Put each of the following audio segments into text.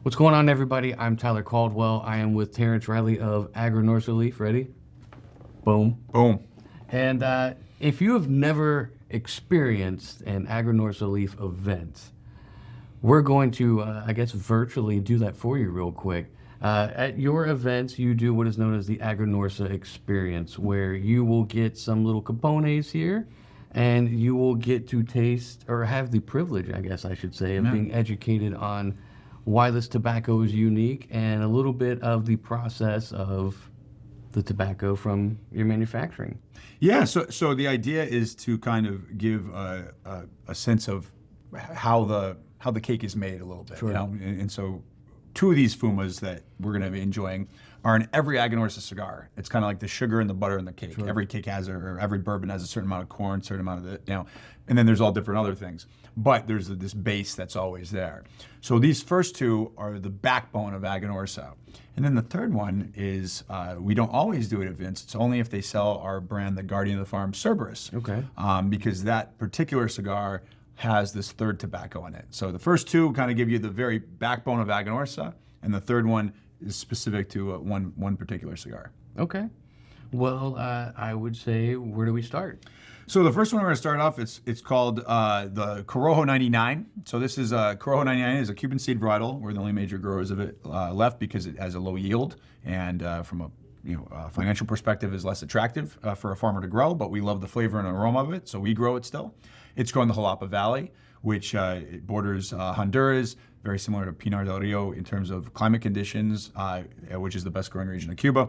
What's going on, everybody? I'm Tyler Caldwell. I am with Terence Reilly of Aganorsa Leaf. Ready? Boom. Boom. And if you have never experienced an Aganorsa Leaf event, we're going to, I guess, virtually do that for you real quick. At your events, you do what is known as the Aganorsa Experience, where you will get some little cupones here, and you will get to taste, or have the privilege, I guess I should say, of being educated on why this tobacco is unique and a little bit of the process of the tobacco from your manufacturing. Yeah, so the idea is to kind of give a sense of how the cake is made a little bit. Sure. You know? And so two of these fumas that we're going to be enjoying are in every Aganorsa cigar. It's kind of like the sugar and the butter in the cake. Sure. Every cake has, or every bourbon has a certain amount of corn, certain amount of the, and then there's all different other things. But there's this base that's always there. So these first two are the backbone of Aganorsa. And then the third one is, we don't always do it at events. It's only if they sell our brand, the Guardian of the Farm Cerberus. Okay. Because that particular cigar has this third tobacco in it. So the first two kind of give you the very backbone of Aganorsa, and the third one is specific to one particular cigar. Okay. Well, I would say, where do we start? So the first one we're going to start off, it's called the Corojo 99. So this is Corojo 99 is a Cuban seed varietal. We're the only major growers of it left because it has a low yield, and from a financial perspective is less attractive for a farmer to grow, but we love the flavor and aroma of it, so we grow it still. It's grown in the Jalapa Valley, which it borders Honduras, very similar to Pinar del Rio in terms of climate conditions, which is the best growing region of Cuba.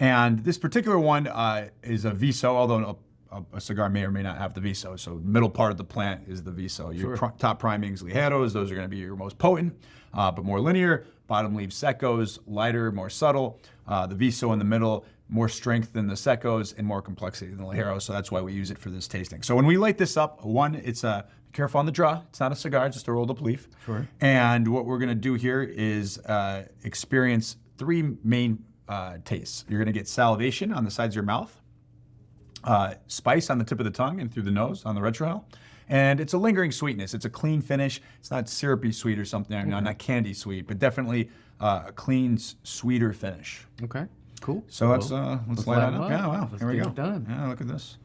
And this particular one is a viso, although a cigar may or may not have the viso. So the middle part of the plant is the viso. Your top primings, ligeros, those are going to be your most potent, but more linear. Bottom leaves secos, lighter, more subtle. The viso in the middle, more strength than the secos and more complexity than the ligeros. So that's why we use it for this tasting. So when we light this up, one, it's be careful on the draw. It's not a cigar, it's just a rolled up leaf. Sure. And what we're going to do here is experience three main tastes. You're going to get salivation on the sides of your mouth. Spice on the tip of the tongue and through the nose on the retrohale. And it's a lingering sweetness. It's a clean finish. It's not syrupy sweet or something, not candy sweet, but definitely a clean, sweeter finish. Okay, cool. So let's light it up. Yeah, wow, Let's here we get go. it done. Yeah, look at this.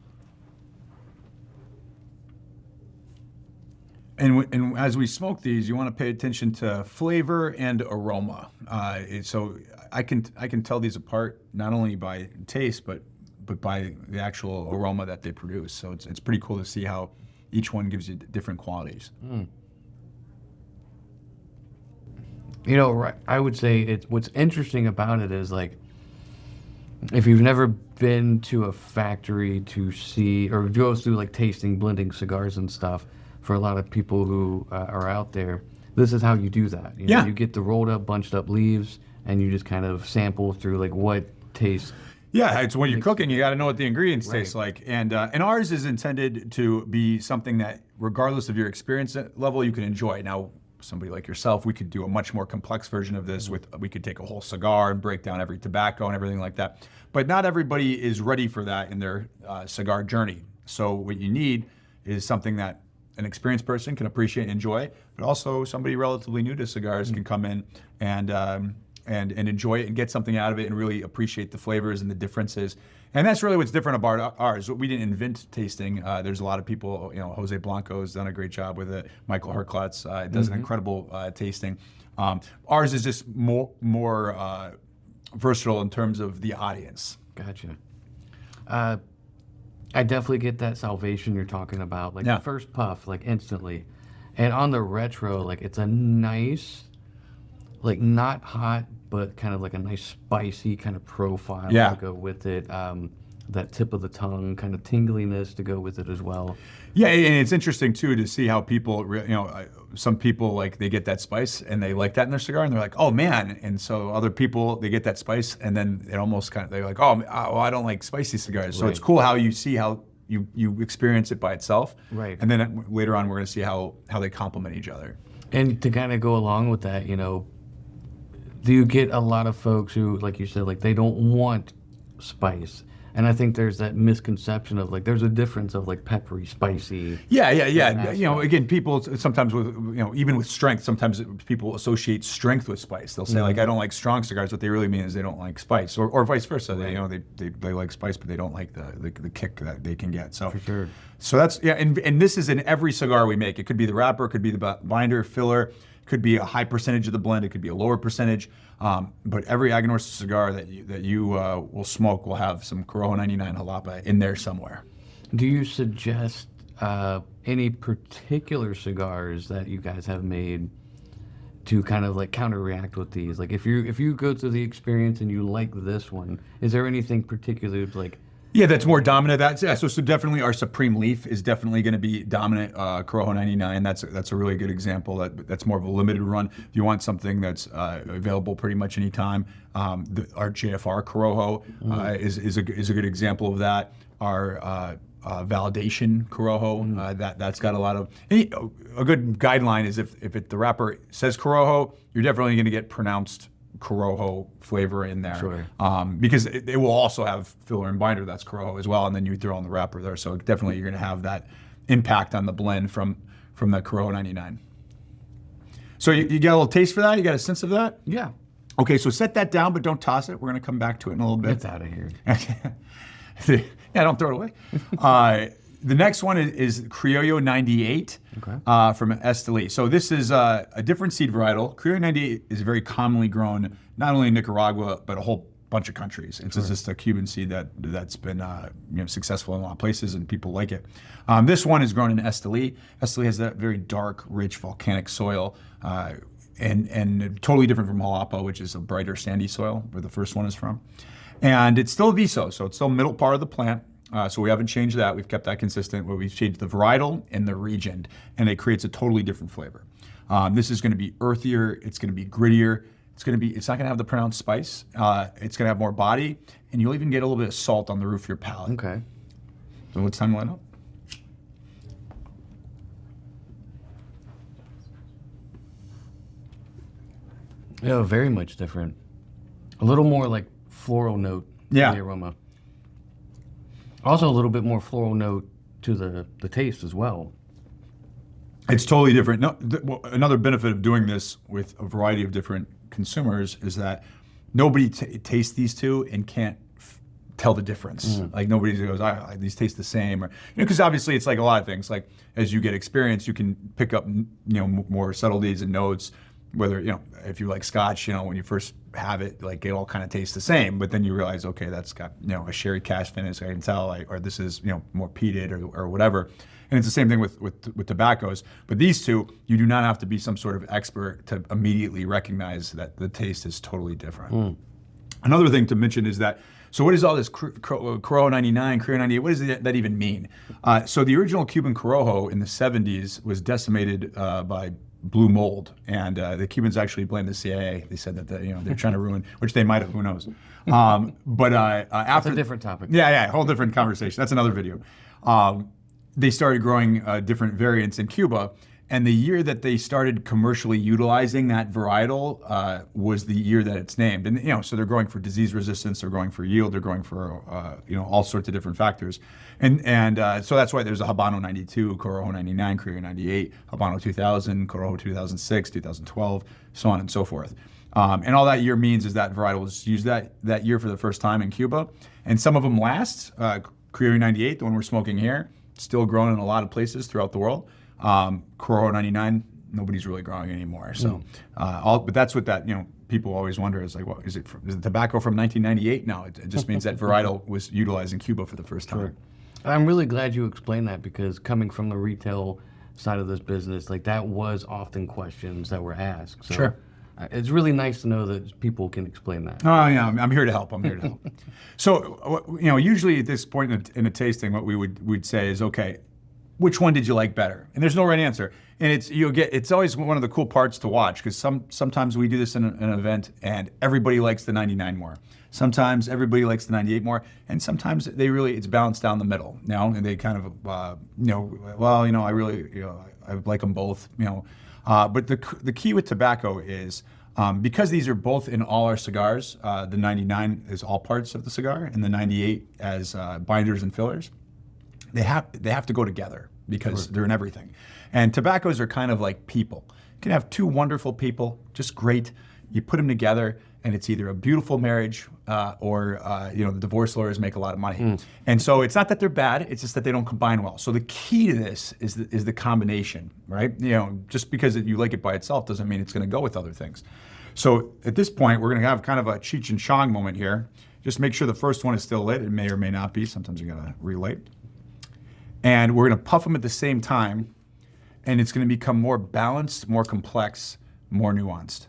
And as we smoke these, you want to pay attention to flavor and aroma. So I can tell these apart not only by taste, but by the actual aroma that they produce. So it's pretty cool to see how each one gives you different qualities. You know, right, I would say what's interesting about it is, like, if you've never been to a factory to see or go through like tasting, blending cigars and stuff, for a lot of people who are out there, this is how you do that. You know, you get the rolled up, bunched up leaves, and you just kind of sample through like what tastes. Yeah, it's when you're cooking, you got to know what the ingredients taste like, and ours is intended to be something that, regardless of your experience level, you can enjoy. Now, somebody like yourself, we could do a much more complex version of this. We could take a whole cigar and break down every tobacco and everything like that. But not everybody is ready for that in their cigar journey. So what you need is something that an experienced person can appreciate and enjoy, but also somebody relatively new to cigars can come in and enjoy it and get something out of it and really appreciate the flavors and the differences. And that's really what's different about ours. We didn't invent tasting. There's a lot of people, Jose Blanco has done a great job with it. Michael Herklotz does an incredible tasting. Ours is just more versatile in terms of the audience. Gotcha. I definitely get that salvation you're talking about. Like the first puff, like instantly. And on the retro, like it's a nice, like not hot, but kind of like a nice spicy kind of profile to go with it. That tip of the tongue, kind of tingliness to go with it as well. Yeah, and it's interesting too to see how people, some people like they get that spice and they like that in their cigar and they're like, oh man. And so other people, they get that spice and then it almost they're like, oh, I don't like spicy cigars. So it's cool how you see how you experience it by itself. Right. And then later on, we're going to see how they complement each other. And to kind of go along with that, do you get a lot of folks who, like you said, like they don't want spice? And I think there's that misconception of like there's a difference of like peppery, spicy. Yeah. You know, again, people sometimes with even with strength, sometimes people associate strength with spice. They'll say like I don't like strong cigars. What they really mean is they don't like spice, or vice versa. They like spice, but they don't like the kick that they can get. So For sure. So that's and this is in every cigar we make. It could be the wrapper, it could be the binder, filler. Could be a high percentage of the blend. It could be a lower percentage. But every Aganorsa cigar that you will smoke will have some Corojo 99 Jalapa in there somewhere. Do you suggest any particular cigars that you guys have made to kind of like counteract with these? Like if you go through the experience and you like this one, is there anything particular like? Yeah, that's more dominant. So definitely our Supreme Leaf is definitely going to be dominant. Corojo 99, that's a really good example. That's more of a limited run. If you want something that's available pretty much any time, our JFR Corojo is a good example of that. Our Validation Corojo, that's got a lot of. A good guideline is if the wrapper says Corojo, you're definitely going to get pronounced Corojo flavor in there. Sure. Because it will also have filler and binder that's Corojo as well, and then you throw on the wrapper there. So definitely you're going to have that impact on the blend from the Corojo 99. So you got a little taste for that? You got a sense of that? Yeah. Okay, so set that down, but don't toss it. We're going to come back to it in a little bit. It's out of here. Yeah, don't throw it away. The next one is Criollo 98 from Esteli. So this is a different seed varietal. Criollo 98 is very commonly grown not only in Nicaragua, but a whole bunch of countries. It's just a Cuban seed that's been successful in a lot of places and people like it. This one is grown in Esteli. Esteli has that very dark, rich, volcanic soil and totally different from Jalapa, which is a brighter, sandy soil where the first one is from. And it's still viso, so it's still middle part of the plant. So we haven't changed that. We've kept that consistent. But we've changed the varietal and the region, and it creates a totally different flavor. This is going to be earthier. It's going to be grittier. It's not going to have the pronounced spice. It's going to have more body, and you'll even get a little bit of salt on the roof of your palate. Okay. So it's time to light up. Yeah, very much different. A little more like floral note in the aroma. Also a little bit more floral note to the taste as well. It's totally different. No, another benefit of doing this with a variety of different consumers is that nobody tastes these two and can't tell the difference. Like nobody goes, these taste the same, or because obviously it's like a lot of things. Like as you get experience, you can pick up more subtleties and notes. Whether if you like Scotch, when you first have it, like it all kind of tastes the same, but then you realize, okay, that's got a sherry cask finish. I can tell, or this is more peated or whatever. And it's the same thing with tobaccos. But these two, you do not have to be some sort of expert to immediately recognize that the taste is totally different. Another thing to mention is that. So what is all this Corojo 99, Criollo 98? What does that even mean? So the original Cuban Corojo in the 70s was decimated by blue mold, and the Cubans actually blamed the CIA. They said that they're trying to ruin, which they might have, who knows. But after That's a different topic. Yeah, whole different conversation. That's another video. They started growing different variants in Cuba, and the year that they started commercially utilizing that varietal was the year that it's named. And so they're growing for disease resistance, they're growing for yield, they're growing for all sorts of different factors. And so that's why there's a Habano 92, Corojo 99, Criollo 98, Habano 2000, Corojo 2006, 2012, so on and so forth. And all that year means is that varietal was used that year for the first time in Cuba. And some of them last. Criollo 98, the one we're smoking here, still grown in a lot of places throughout the world. Corojo 99, nobody's really growing anymore. So, but that's what that, people always wonder is like, well, is it tobacco from 1998? No, it just means that varietal was utilized in Cuba for the first time. Sure. I'm really glad you explained that, because coming from the retail side of this business, like that was often questions that were asked. So Sure. It's really nice to know that people can explain that. Oh yeah, I'm here to help. So, usually at this point in a tasting, what we'd say is, okay, which one did you like better? And there's no right answer. And it's always one of the cool parts to watch, because sometimes we do this in an event and everybody likes the 99 more. Sometimes everybody likes the 98 more, and sometimes it's balanced down the middle. And they kind of I really I like them both. But the key with tobacco is Because these are both in all our cigars, the 99 is all parts of the cigar, and the 98 as binders and fillers. They have to go together because they're in everything. And tobaccos are kind of like people. You can have two wonderful people, just great. You put them together, and it's either a beautiful marriage or the divorce lawyers make a lot of money. And so it's not that they're bad; it's just that they don't combine well. So the key to this is the combination, right? Just because you like it by itself doesn't mean it's going to go with other things. So at this point, we're going to have kind of a Cheech and Chong moment here. Just make sure the first one is still lit. It may or may not be. Sometimes you got to relight. And we're going to puff them at the same time, and it's going to become more balanced, more complex, more nuanced.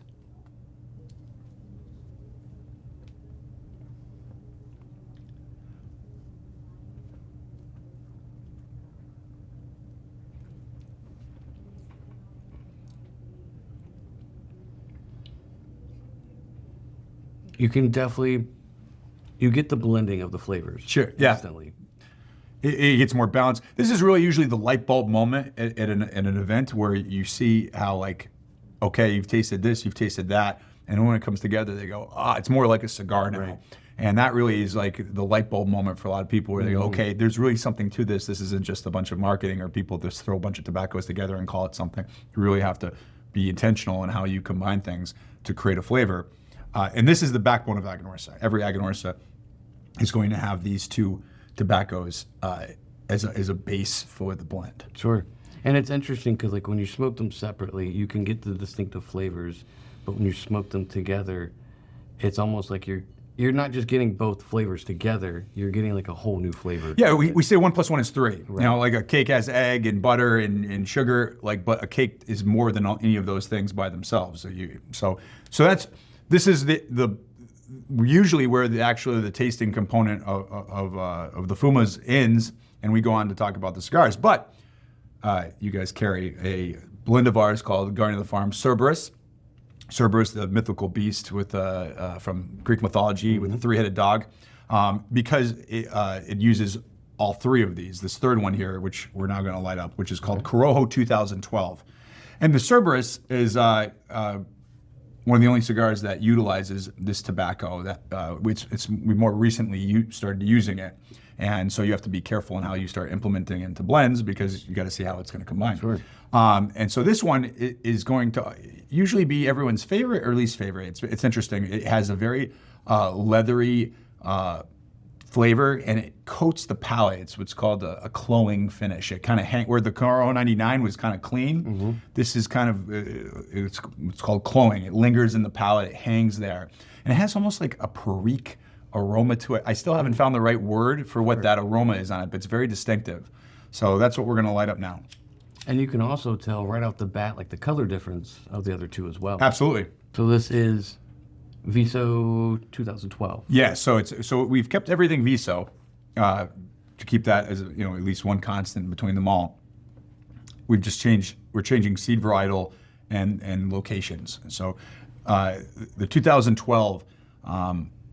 You can definitely, you get the blending of the flavors. Sure, yeah. Instantly. It gets more balanced. This is really usually the light bulb moment at an event where you see how okay, you've tasted this, you've tasted that, and when it comes together, they go, it's more like a cigar now. Right. And that really is like the light bulb moment for a lot of people where they go, okay, there's really something to this. This isn't just a bunch of marketing or people just throw a bunch of tobaccos together and call it something. You really have to be intentional in how you combine things to create a flavor. And this is the backbone of Aganorsa. Every Aganorsa is going to have these two tobaccos as a base for the blend. Sure. And it's interesting because when you smoke them separately, you can get the distinctive flavors, but when you smoke them together, it's almost like you're not just getting both flavors together, you're getting a whole new flavor. Yeah, we say 1 + 1 is 3. Right. A cake has egg and butter and sugar, but a cake is more than any of those things by themselves. This is the usually where the tasting component of the fumas ends, and we go on to talk about the cigars. But you guys carry a blend of ours called Garden of the Farm Cerberus. Cerberus, the mythical beast from Greek mythology with the three-headed dog, because it uses all three of these. This third one here, which we're now going to light up, which is called Corojo 2012. And the Cerberus is one of the only cigars that utilizes this tobacco. We more recently started using it. And so you have to be careful in how you start implementing into blends because you got to see how it's going to combine. Sure. And so this one is going to usually be everyone's favorite or least favorite. It's interesting. It has a very leathery flavor, and it coats the palate. It's what's called a cloying finish. It kind of where the Corojo 99 was kind of clean. This is kind of it's called cloying. It lingers in the palate. It hangs there, and it has almost like a perique aroma to it. I still haven't found the right word for what that aroma is on it, but it's very distinctive. So that's what we're going to light up now. And you can also tell right off the bat the color difference of the other two as well. Absolutely. So this is Viso 2012. Yeah, so we've kept everything Viso to keep that as at least one constant between them all. We're changing seed varietal and locations. So the 2012,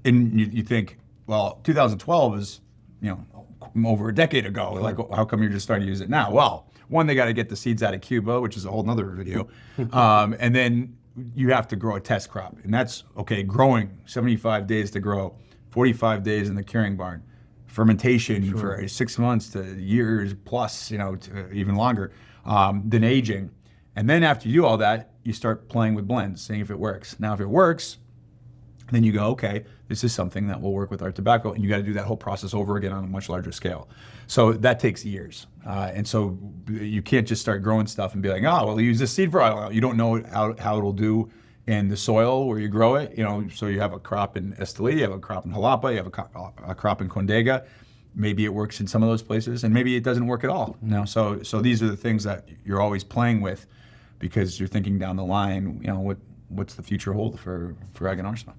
and you think, well, 2012 is over a decade ago. How come you're just starting to use it now? Well, one, they got to get the seeds out of Cuba, which is a whole nother video, and then you have to grow a test crop, and that's growing 75 days to grow, 45 days in the curing barn, fermentation for 6 months to years plus, to even longer, then aging, and then after you do all that, you start playing with blends, seeing if it works. Now, if it works, then you go, okay, this is something that will work with our tobacco, and you got to do that whole process over again on a much larger scale. So that takes years, and so you can't just start growing stuff and be like, well, use this seed varietal. You don't know how it'll do in the soil where you grow it. So you have a crop in Esteli, you have a crop in Jalapa, you have a crop in Condega. Maybe it works in some of those places, and maybe it doesn't work at all. So these are the things that you're always playing with, because you're thinking down the line. What's the future hold for Aganorsa?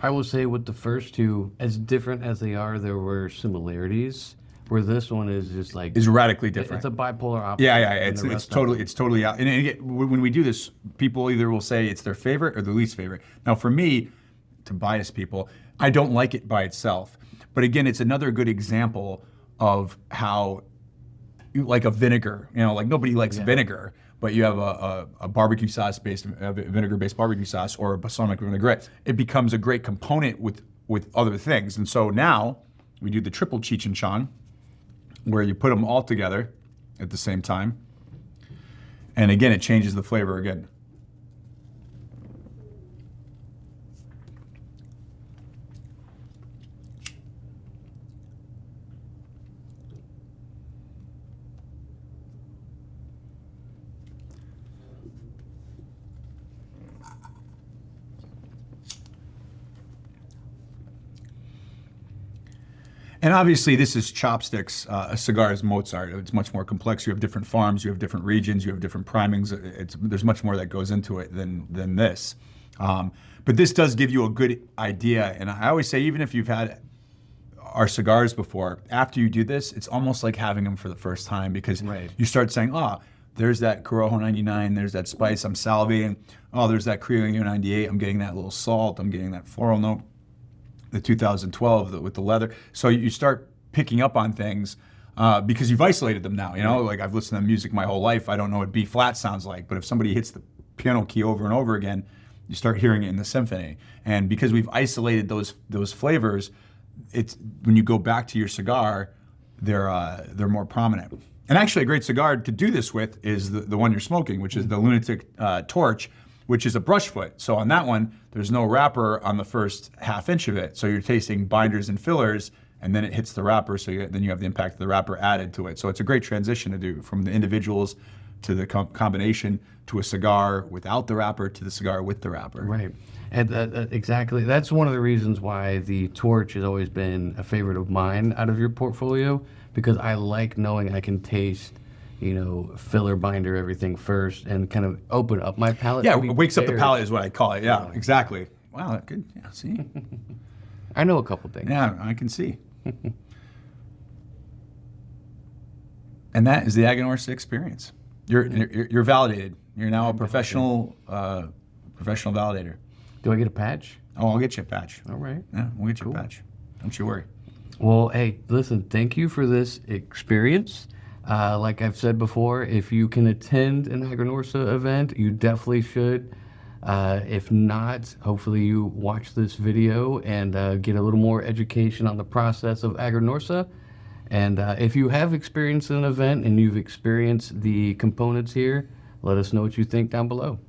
I will say with the first two, as different as they are, there were similarities. Where this one is just is radically different. It's a bipolar opposite. Yeah. It's totally out. And again, when we do this, people either will say it's their favorite or their least favorite. Now, for me, to bias people, I don't like it by itself. But again, it's another good example of how, like a vinegar. Nobody likes vinegar, but you have a barbecue sauce based, vinegar-based barbecue sauce, or a balsamic vinaigrette, it becomes a great component with other things. And so now we do the triple Cheech and Chong, where you put them all together at the same time. And again, it changes the flavor again. And obviously, this is chopsticks. A cigar is Mozart. It's much more complex. You have different farms, you have different regions, you have different primings. There's much more that goes into it than this. But this does give you a good idea. And I always say, even if you've had our cigars before, after you do this, it's almost like having them for the first time, because you start saying, oh, there's that Corojo 99, there's that spice, I'm salivating. Oh, there's that Criollo 98, I'm getting that little salt, I'm getting that floral note. The 2012 with the leather. So you start picking up on things because you've isolated them now. You know, like I've listened to music my whole life. I don't know what B flat sounds like, but if somebody hits the piano key over and over again, you start hearing it in the symphony. And because we've isolated those flavors, it's when you go back to your cigar, they're more prominent. And actually, a great cigar to do this with is the one you're smoking, which is the Lunatic Torch, which is a brush foot. So on that one, there's no wrapper on the first half inch of it. So you're tasting binders and fillers, and then it hits the wrapper, so then you have the impact of the wrapper added to it. So it's a great transition to do from the individuals to the combination to a cigar without the wrapper to the cigar with the wrapper. Right. And exactly. That's one of the reasons why the Torch has always been a favorite of mine out of your portfolio, because I like knowing I can taste, you know, filler, binder, everything first, and kind of open up my palate. Yeah, it wakes up the palate is what I call it. Yeah, exactly. Wow, good. Yeah, see? I know a couple things. Yeah, I can see. And that is the Aganorsa Experience. You're validated. You're now a professional validator. Do I get a patch? Oh, I'll get you a patch. All right. Yeah, we'll get you a patch. Don't you worry. Well, hey, listen, thank you for this experience. Like I've said before, if you can attend an Aganorsa event, you definitely should. If not, hopefully you watch this video and get a little more education on the process of Aganorsa. And if you have experienced an event and you've experienced the components here, let us know what you think down below.